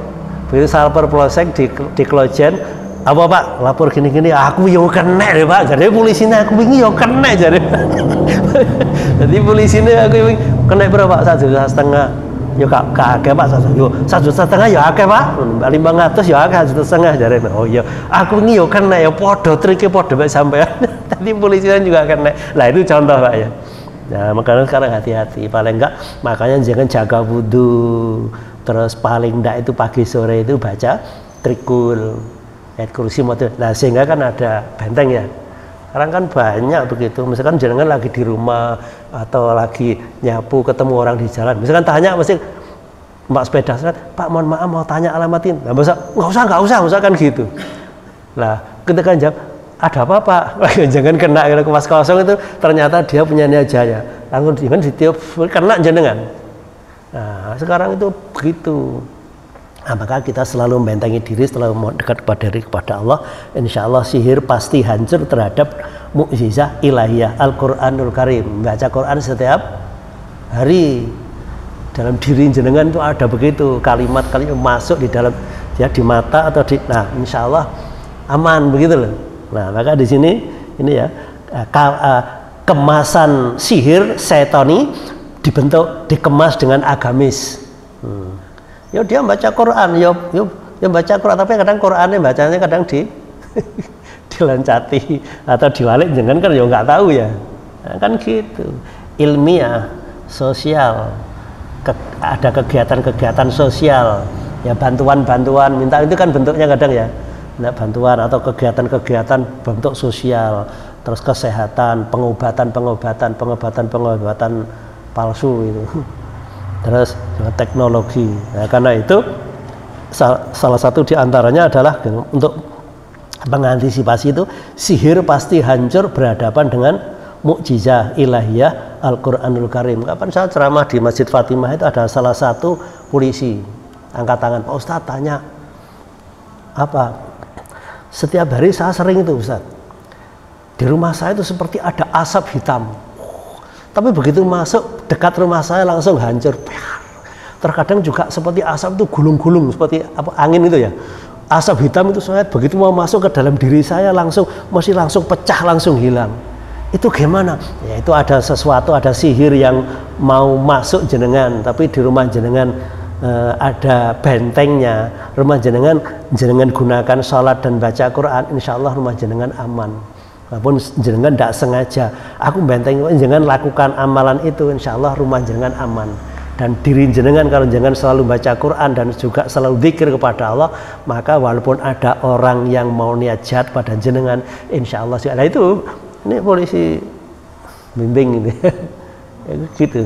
Begitu saya lapor polsek di Klojen, apa Pak, lapor gini-gini, aku yo kena deh Pak, jadi polisinya aku ini yo kena jadi. Jadi polisinya aku ini kena berapa? 1,5 juta. Yo kakek Pak, 1,5 juta yo akeh Pak, 500 yo akeh 1,5 juta jadi. Oh iya, aku ini yo kena yo, podo triknya podo baik sampai. Tadi polisinya juga kena. Lah itu contoh Pak ya. Nah makanya sekarang hati-hati, paling enggak makanya jangan jaga wudhu, terus paling enggak itu pagi sore itu baca trikul, ayat kursi motor. Nah sehingga kan ada benteng ya. Sekarang kan banyak begitu, misalkan jenengan lagi di rumah atau lagi nyapu ketemu orang di jalan, misalkan tanya mesti mbak sepeda, Pak mohon maaf mau tanya alamatin, nah, nggak usah misalkan gitu. Nah ketika jawab ada apa Pak, jangan kena kemas kosong itu ternyata dia punya niajahnya, langsung jangan ditiup kena jenengan. Nah sekarang itu begitu. Nah, maka kita selalu membentengi diri, selalu dekat kepada Allah. Insya Allah sihir pasti hancur terhadap mukjizat ilahiyah Al-Quranul Karim. Baca Quran setiap hari, dalam diri jenengan itu ada begitu kalimat-kalimat masuk di dalam ya, di mata atau di, nah insya Allah aman begitu loh. Nah maka di sini ini ya kemasan sihir setoni dikemas dengan agamis. Ya dia baca Quran, ya baca Quran, tapi kadang Qurannya bacanya kadang diloncati atau diwalik, jangan kan ya nggak tahu ya. Nah, kan gitu. Ilmiah, sosial, ada kegiatan-kegiatan sosial, ya bantuan-bantuan minta itu kan bentuknya kadang ya, nah, bantuan atau kegiatan-kegiatan bentuk sosial, terus kesehatan, pengobatan palsu itu. Terus teknologi. Nah, karena itu salah satu diantaranya adalah untuk mengantisipasi itu sihir pasti hancur berhadapan dengan mukjizah ilahiyah Al-Quranul Karim. Kapan saya ceramah di Masjid Fatimah itu ada salah satu polisi angkat tangan, Pak Ustadz tanya apa? Setiap hari saya sering itu Ustadz, di rumah saya itu seperti ada asap hitam. Tapi begitu masuk dekat rumah saya langsung hancur. Terkadang juga seperti asap itu gulung-gulung seperti apa angin itu ya. Asap hitam itu saya begitu mau masuk ke dalam diri saya langsung pecah, langsung hilang. Itu gimana? Ya itu ada sesuatu, ada sihir yang mau masuk jenengan, tapi di rumah jenengan ada bentengnya. Rumah jenengan gunakan sholat dan baca Quran, insya Allah rumah jenengan aman. Walaupun jenengan tidak sengaja, aku benteng jenengan lakukan amalan itu, insya Allah rumah jenengan aman. Dan diri jenengan kalau jenengan selalu baca Quran dan juga selalu zikir kepada Allah, maka walaupun ada orang yang mau niat jahat pada jenengan, insya Allah. Nah itu ini polisi bimbing ini, gitu.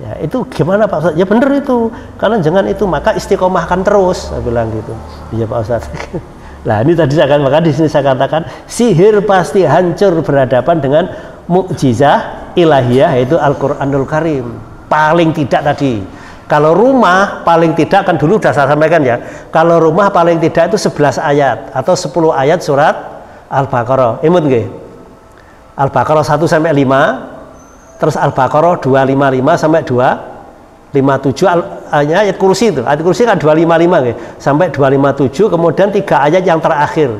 Ya itu gimana Pak Ustadz? Ya bener itu, karena jangan itu maka istiqomahkan terus, saya bilang gitu. Iya Pak Ustadz. Nah ini tadi maka di sini saya katakan sihir pasti hancur berhadapan dengan mukjizah ilahiyah yaitu Al-Quranul Karim. Paling tidak tadi kalau rumah paling tidak kan dulu sudah saya sampaikan ya, kalau rumah paling tidak itu 11 ayat atau 10 ayat surat Al-Baqarah. Imut nggih? Al-Baqarah 1 sampai 5, terus Al-Baqarah 255 sampai 257 ayat kursi itu. Ayat kursi kan 255 ya, sampai 257, kemudian 3 ayat yang terakhir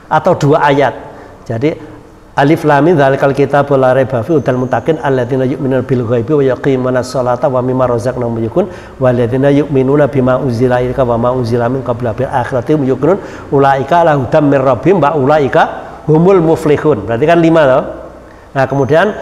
atau 2 ayat. Jadi Alif Lam Mim dzalikal kitabul la raiba fihi hudal muttaqin alladzina yu'minuna bil ghaibi wa yuqimunas sholata wa mimma razaqnahum yunfiqun walladzina yu'minuna bima unzila ilaika wa ma unzila min qabla bil akhirati hum yuqinun ulaika ala hudam mir rabbihim wa ulaika humul muflihun. Berarti kan 5 toh. Nah, kemudian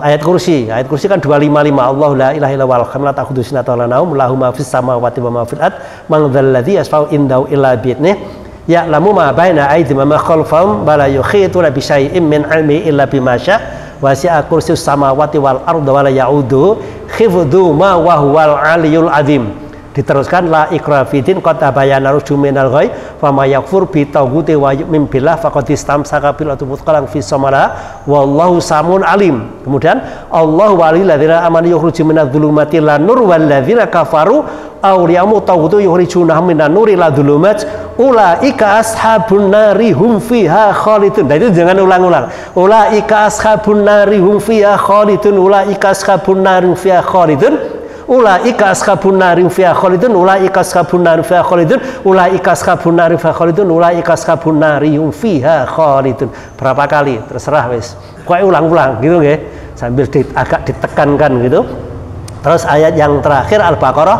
ayat kursi kan 255, Allah la ilaha illa huwal qayyum la ta'khudhuhu sinatun wa la nawm lahu ma fis samawati wa ma fil ard man dzalladzi yashfa'u indahu illa bi'idhnihi ya'lamu ma baina aydihim wa ma khalfahum wa la yuhituna bi syai'in min 'ilmihi illa bima syaa' wasi'a kursiyyus samawati wal arda wa la ya'uduhu hifdhuhuma wa huwal 'aliyyul 'azim. Diteruskan la ikra fidin qad tabayyana rusydu minal ghayy fama yakfur bi taghuti wa yu'min billah faqad istamsaka bil urwatil wuthqa fi samara wallahu samun alim. Kemudian Allahu waliyul ladzina amanu yukhrijuhum minadh dhulumati ilan nur wal ladzina kafaru awliya'uhum taghutu yukhrijunahum minan nuri ila dhulumat ulaika ashabun nari hum fiha khalidun. Nah, itu jangan ulang-ulang. Ulaika ashabun nari hum fiha khalidun ulaika ashabun nari hum fiha khalidun. Ulaika ashabun nari fiha khalidun ulaika ashabun nari fiha khalidun ulaika ashabun nari fiha khalidun ulaika ashabun nari fiha khalidun. Berapa kali terserah wis. Kok ulang-ulang gitu nggih, sambil agak ditekankan gitu. Terus ayat yang terakhir Al-Baqarah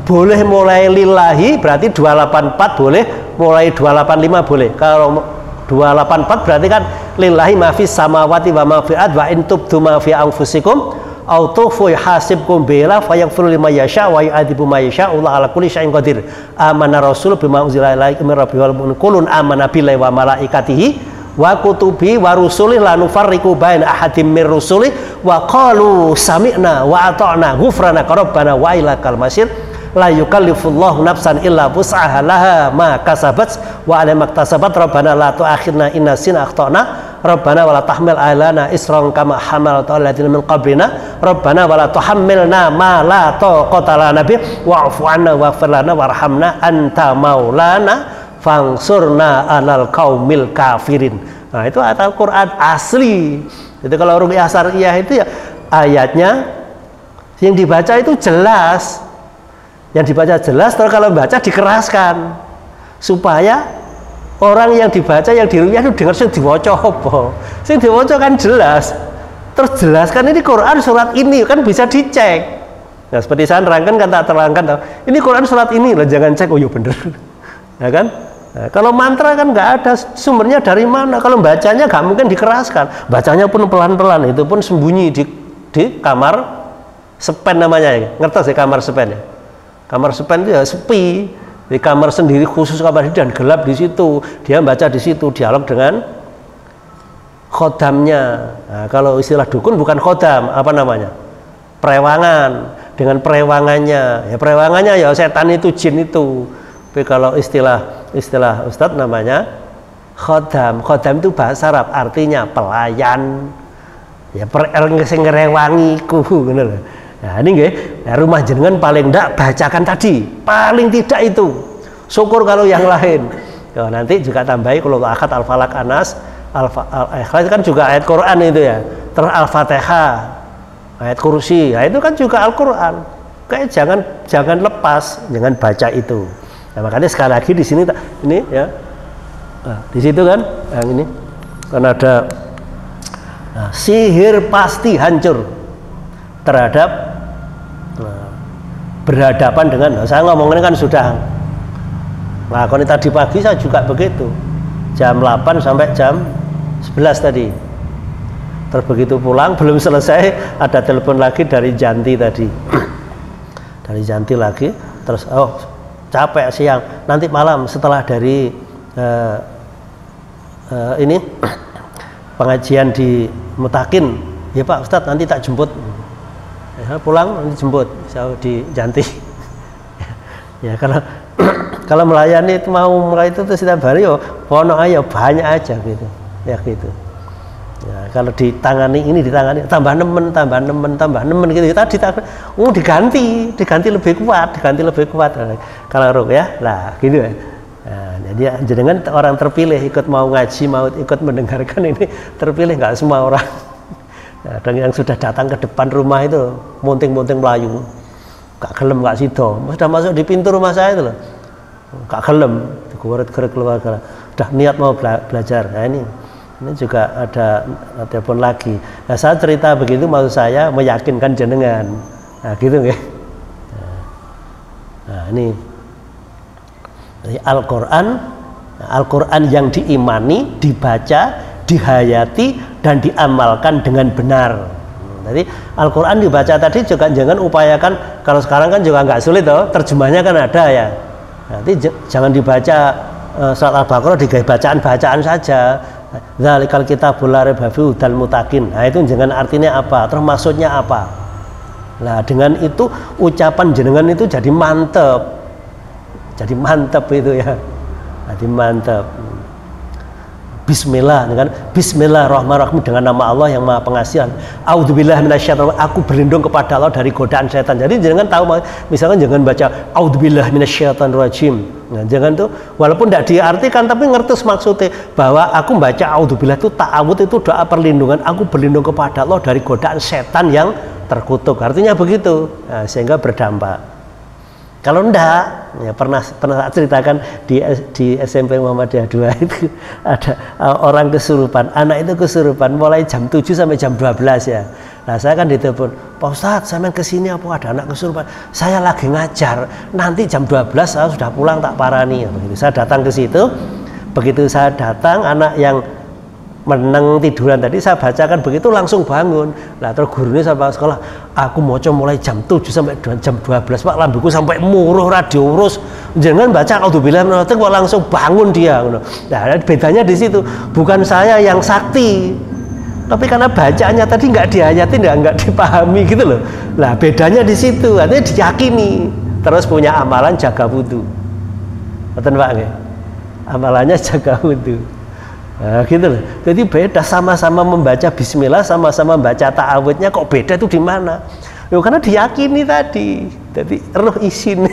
boleh mulai lillahi berarti 284 boleh, mulai 285 boleh. Kalau 284 berarti kan lillahi ma fis samawati wa ma fil ard wa in tubdu ma fi anfusikum autufu hasibkum bila fayaghfiru liman yasha wa yu'adzibu man yasha Allah ala kulli syai'in qadir. Amana rasul bima unzila ilaihi min rabbil alamin qulun amana billahi wa malaikatihi wa kutubi wa rusulih la nufarriqu baina ahadim mir rusuli wa qalu sami'na wa ata'na ghufranaka rabbana wa ilaikal masir. La yukallifullahu nafsan illa wus'aha laha ma kasabat wa 'alaiha maktasabat rabbana la tu'akhidna in nasina akhtana rabbana wala tahmil alana isran kama hamalta alladziina min qablina rabbana wala tuhammilna ma la taqata lana bih wa'fu 'anna waghfir lana warhamna anta maulana fangsurna 'alal qaumil kafirin. Nah, itu ayat Al-Qur'an asli. Jadi kalau ruqyah syariah itu ya ayatnya yang dibaca itu jelas. Yang dibaca jelas, terus kalau baca dikeraskan supaya orang yang dibaca, yang diruqyah itu dengar sing diwaca apa. Sing diwaca kan jelas. Terus jelaskan ini Quran surat ini kan bisa dicek. Nah, seperti saya nerangkan kan tak terangkan ini Quran surat ini lah, jangan cek oh iya bener. Ya kan? Nah, kalau mantra kan nggak ada sumbernya dari mana. Kalau bacanya nggak mungkin dikeraskan. Bacanya pun pelan-pelan, itu pun sembunyi di kamar sepen namanya ya. Ngerti sih kamar sepen ya? Kamar sepen itu ya sepi, di kamar sendiri khusus kamar dan gelap di situ. Dia baca di situ, dialog dengan khodamnya. Nah, kalau istilah dukun bukan khodam, apa namanya? Perewangan. Dengan perewangannya, ya perewangannya ya setan itu, jin itu. Tapi kalau istilah Ustadz namanya khodam. Khodam itu bahasa Arab, artinya pelayan. Ya ngerewangiku, gitu loh. Nah, ini nggih, nah, rumah jenengan paling tidak bacakan tadi, paling tidak itu. Syukur kalau yang lain. Ya, nanti juga tambahi kalau akad al-falak anas, al-ikhlas kan juga ayat Quran itu ya. Terus al-Fatihah, ayat kursi, ya itu kan juga Al-Quran. Kayak jangan lepas, jangan baca itu. Nah, makanya sekali lagi di sini ini ya. Nah, di situ kan yang ini kan ada sihir pasti hancur terhadap berhadapan dengan saya ngomongin kan sudah lakoni tadi pagi, saya juga begitu jam 8 sampai jam 11 tadi. Terus begitu pulang belum selesai ada telepon lagi dari Janti tadi dari Janti lagi, terus oh capek siang, nanti malam setelah dari ini pengajian di Mutakin ya Pak Ustadz nanti tak jemput. Ya, pulang nanti jemput di Janti. Ya kalau melayani itu mau mulai itu setiap hari yo pono ayo banyak aja gitu. Ya gitu. Ya, kalau ditangani ini ditangani tambah nemen gitu. Tadi diganti lebih kuat. Kalau ruqyah lah gitu ya. Nah, jadi jenengan orang terpilih ikut mau ngaji, mau ikut mendengarkan ini terpilih, nggak semua orang. Nah, dan yang sudah datang ke depan rumah itu munting-munting melayu, gak gelem, gak sido, sudah masuk di pintu rumah saya itu loh, gak gelem, digeret-geret keluar, udah niat mau belajar. Nah ini juga ada telepon lagi. Nah saya cerita begitu maksud saya meyakinkan jenengan, nah gitu nggih. Nah ini Al-Quran Al-Quran yang diimani, dibaca, dihayati, dan diamalkan dengan benar. Jadi Al-Quran dibaca tadi juga jangan upayakan, kalau sekarang kan juga nggak sulit toh, terjemahnya kan ada ya. Nanti jangan dibaca surat Al-Baqarah digawe bacaan-bacaan saja. Dzalikal kitabul la raiba fihi hudal muttaqin. Nah itu jangan artinya apa, terus maksudnya apa. Nah dengan itu ucapan jenengan itu jadi mantep itu ya. Jadi mantap. Bismillah dengan Bismillahirrahmanirrahim, dengan nama Allah yang Maha Pengasih. A'udzubillahi minasyaitonir, aku berlindung kepada Allah dari godaan setan. Jadi jangan tahu, misalkan jangan baca A'udzubillahi minasyaitonirrajim. Nah, jangan tuh, walaupun tidak diartikan tapi ngerti maksudnya bahwa aku baca A'udzubillah itu ta'awud, itu doa perlindungan. Aku berlindung kepada Allah dari godaan setan yang terkutuk. Artinya begitu. Nah, sehingga berdampak. Kalau enggak, ya pernah ceritakan di SMP Muhammadiyah 2 itu ada orang kesurupan, anak itu kesurupan mulai jam 7 sampai jam 12 ya. Nah saya kan ditelepon, Pak Ustadz saya main kesini apa ada anak kesurupan, saya lagi ngajar, nanti jam 12 saya sudah pulang tak parani. Begitu saya datang ke situ, begitu saya datang anak yang meneng tiduran tadi saya bacakan begitu langsung bangun. Nah terus gurunya sama sekolah, aku mau mulai jam 7 sampai jam 12 Pak, lambuku sampai muruh radio urus, jangan baca A'udzubillah kok langsung bangun dia. Nah bedanya di situ, bukan saya yang sakti, tapi karena bacaannya tadi nggak dihayatin, nggak dipahami gitu loh. Nah bedanya di situ, artinya diyakini, terus punya amalan jaga wudhu. Betul Pak ya? Amalannya jaga wudhu. Nah, gitu loh. Jadi beda, sama-sama membaca bismillah, sama-sama membaca ta'awudnya, kok beda itu di mana? Ya karena diyakini tadi. Jadi roh isin.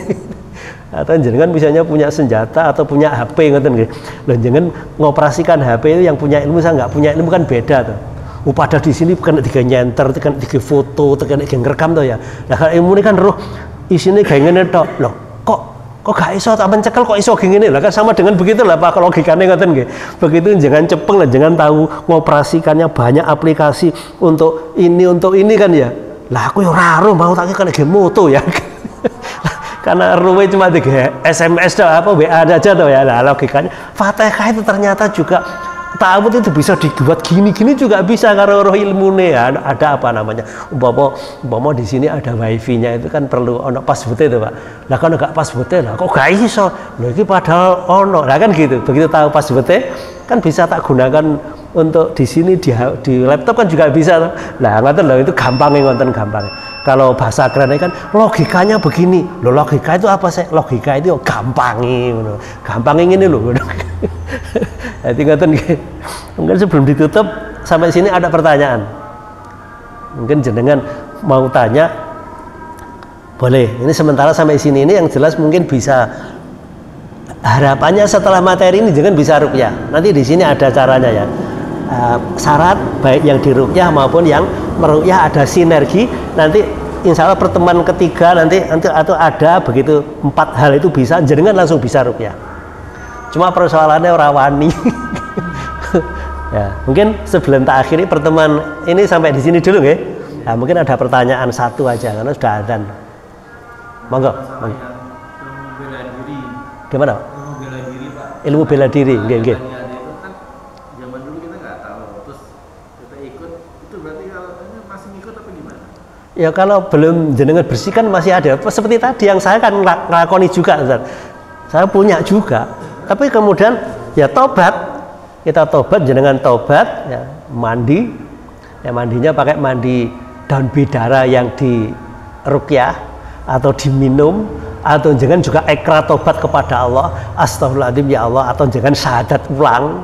Atau jangan misalnya punya senjata atau punya HP ngoten nggih. Loh jangan ngoperasikan HP itu yang punya ilmu, saya nggak punya ilmu kan beda tuh. Padahal di sini bukan tiga nyenter, bukan tiga foto, bukan tiga ngerekam tuh ya. Nah kalau ilmu ini kan roh isinya kayak ngene tok. Loh kok gak iso tak mencekel kok iso gini lah, kan sama dengan begitu lah Pak logikanya ngoten nggih. Begitu jangan cepeng lah, jangan tahu ngoperasikannya banyak aplikasi untuk ini kan ya. Lah aku yo ora mau tak kan game moto ya. Karena ruwe cuma tiga SMS atau apa WA aja tuh ya. Nah logikanya Fatihah itu ternyata juga ta'awud itu bisa dibuat gini-gini juga bisa karena roh ilmu nih ya. Ada apa namanya, umpama di sini ada wifi-nya itu kan perlu ono password itu Pak. Lah kan enggak password lah kok gak iso lho, iki padahal ono lah kan gitu. Begitu tahu password kan bisa tak gunakan untuk di sini di laptop kan juga bisa. Lah ngoten lho, itu gampangnya ngoten gampang. Kalau bahasa kerennya kan logikanya begini loh, logika itu apa sih? Logika itu gampangnya ini loh. Jadi ngoten nggih. Mungkin sebelum ditutup sampai sini ada pertanyaan. Mungkin jenengan mau tanya, boleh. Ini sementara sampai sini ini yang jelas mungkin bisa. Harapannya setelah materi ini jangan bisa ruqyah. Nanti di sini ada caranya ya. Syarat baik yang diruqyah maupun yang meruqyah ada sinergi. Nanti insya Allah pertemuan ketiga nanti atau ada begitu 4 hal itu bisa, jenengan langsung bisa ruqyah. Cuma persoalannya orang wani. Ya, mungkin sebelum tak akhiri pertemuan ini sampai di sini dulu nggih. Nah, mungkin ada pertanyaan satu aja karena sudah adzan. Monggo.
Bela diri.
Gimana?
Ilmu bela diri, Pak.
Ilmu bela diri, nggih nggih.
Itu kan zaman dulu kita nggak tahu, terus kita ikut, itu berarti kalau masih ngikut apa gimana?
Ya kalau belum jenengan bersihkan masih ada. Seperti tadi yang saya kan ngelakoni juga, Ustaz. Saya punya juga. Tapi kemudian ya tobat, kita tobat, jenengan tobat, ya, mandi, ya mandinya pakai mandi daun bidara yang di ruqyah atau diminum, atau jangan juga ikrar tobat kepada Allah, astagfirullahaladzim ya Allah, atau jangan syahadat ulang.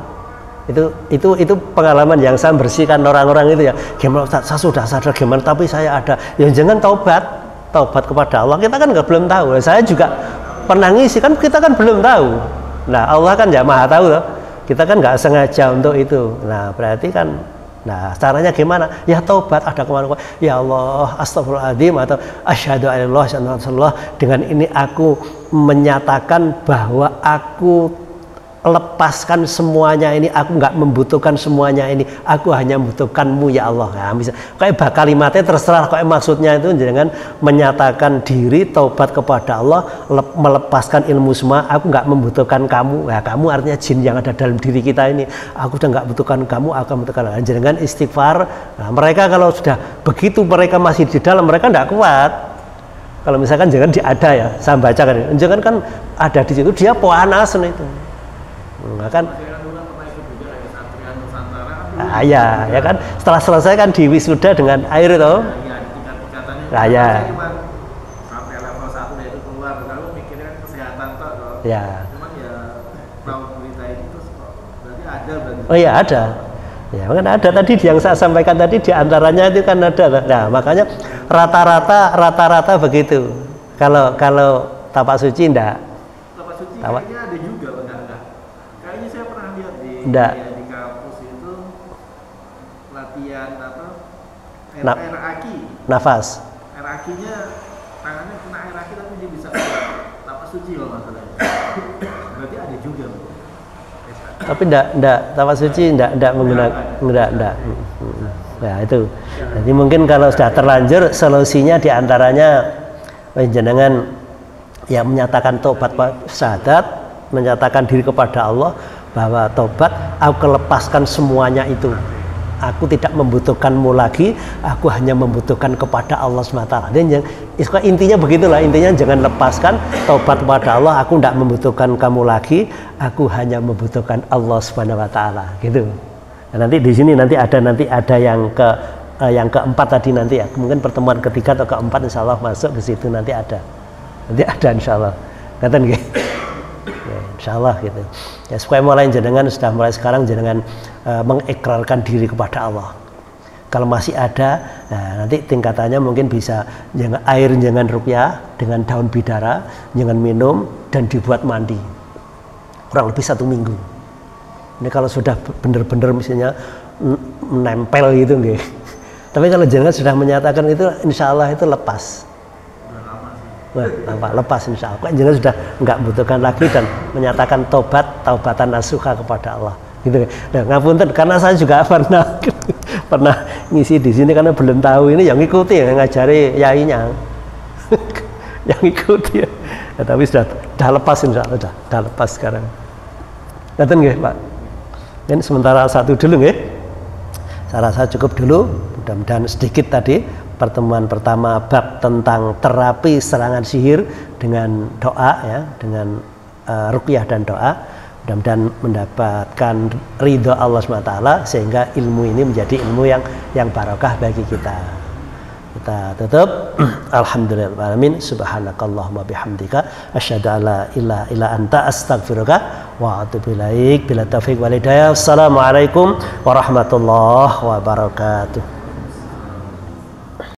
Itu pengalaman yang saya bersihkan orang-orang itu ya. Gimana Ustaz, saya sudah sadar gimana, tapi saya ada. Ya jangan tobat kepada Allah. Kita kan belum tahu. Saya juga pernah ngisi kan, kita kan belum tahu. Nah Allah kan ya maha tahu loh. Kita kan nggak sengaja untuk itu. Nah berarti kan, nah caranya gimana? Ya taubat, ada kemana? Ya Allah, astagfirullahaladzim, atau asyhadu an la ilaha illallah. Dengan ini aku menyatakan bahwa aku lepaskan semuanya ini, aku nggak membutuhkan semuanya ini, aku hanya membutuhkanmu ya Allah. Nah, bisa kayak kalimatnya terserah, kayak maksudnya itu jangan menyatakan diri taubat kepada Allah, melepaskan ilmu semua, aku nggak membutuhkan kamu. Nah, kamu artinya jin yang ada dalam diri kita ini, aku udah nggak butuhkan kamu, aku membutuhkan. Jangan istighfar. Nah, mereka kalau sudah begitu, mereka masih di dalam, mereka nggak kuat. Kalau misalkan jangan ada ya, saya bacakan, jangan kan ada di situ, dia puanasan itu. Nah, kan ya kan setelah selesai kan di wisuda dengan air itu nah, ya
sampai level 1 itu keluar, lalu mikirnya kesehatan toh
ya,
cuman ya tahu berita ini terus berarti ada berarti.
Oh ya ada ya, kan ada tadi yang saya sampaikan tadi diantaranya itu kan ada. Nah makanya rata-rata begitu. Kalau tapak suci enggak,
tapak suci kayaknya ada juga enggak. Kayaknya saya pernah lihat di kampus itu latihan apa? Air aki.
Nafas.
Air akinya tangannya kena air aki tapi dia bisa tapak suci kalau nggak salah. Berarti ada juga.
Tapi enggak tapak suci enggak menggunakan enggak. Nah itu. Jadi mungkin kalau sudah terlanjur solusinya diantaranya jenengan ya menyatakan tobat syahadat, menyatakan diri kepada Allah bahwa tobat, aku lepaskan semuanya itu, aku tidak membutuhkanmu lagi, aku hanya membutuhkan kepada Allah SWT. Dan intinya begitulah, intinya jangan lepaskan tobat kepada Allah, aku tidak membutuhkan kamu lagi, aku hanya membutuhkan Allah SWT gitu. Nah, nanti di sini nanti ada yang keempat tadi nanti ya, mungkin pertemuan ketiga atau keempat insya Allah masuk ke situ, nanti ada insya Allah ngaten nggih ya, insya Allah gitu ya, supaya mulai sekarang jenengan mengikrarkan diri kepada Allah. Kalau masih ada, nah nanti tingkatannya mungkin bisa jangan ruqyah dengan daun bidara, jangan minum dan dibuat mandi kurang lebih 1 minggu. Ini kalau sudah benar-benar misalnya menempel gitu nggih. Tapi kalau jenengan sudah menyatakan itu, insya Allah itu lepas. Lepas insya Allah. Jenengan sudah nggak butuhkan lagi dan menyatakan taubatan nasuha kepada Allah. Gitu. Nah, ngapunten karena saya juga pernah ngisi di sini karena belum tahu ini, yang ngikuti yang ngajari yainya, yang ngikuti. Ya, tapi sudah lepas insya Allah, sudah lepas sekarang. Ngaten nggih Pak. Ini sementara satu dulu nggih. Saya rasa cukup dulu. Mudah-mudahan sedikit tadi pertemuan pertama bab tentang terapi serangan sihir dengan doa ya, dengan ruqyah dan doa. Mudah-mudahan mendapatkan ridho Allah SWT sehingga ilmu ini menjadi ilmu yang barokah bagi kita. Kita tutup. Alhamdulillahirrahmanirrahim. Subhanakallahumma bihamdika asyhadu an la ilaha illa anta astaghfiruka wa atubu ilaik. Bila taufiq wal hidayah. Assalamualaikum warahmatullahi wabarakatuh.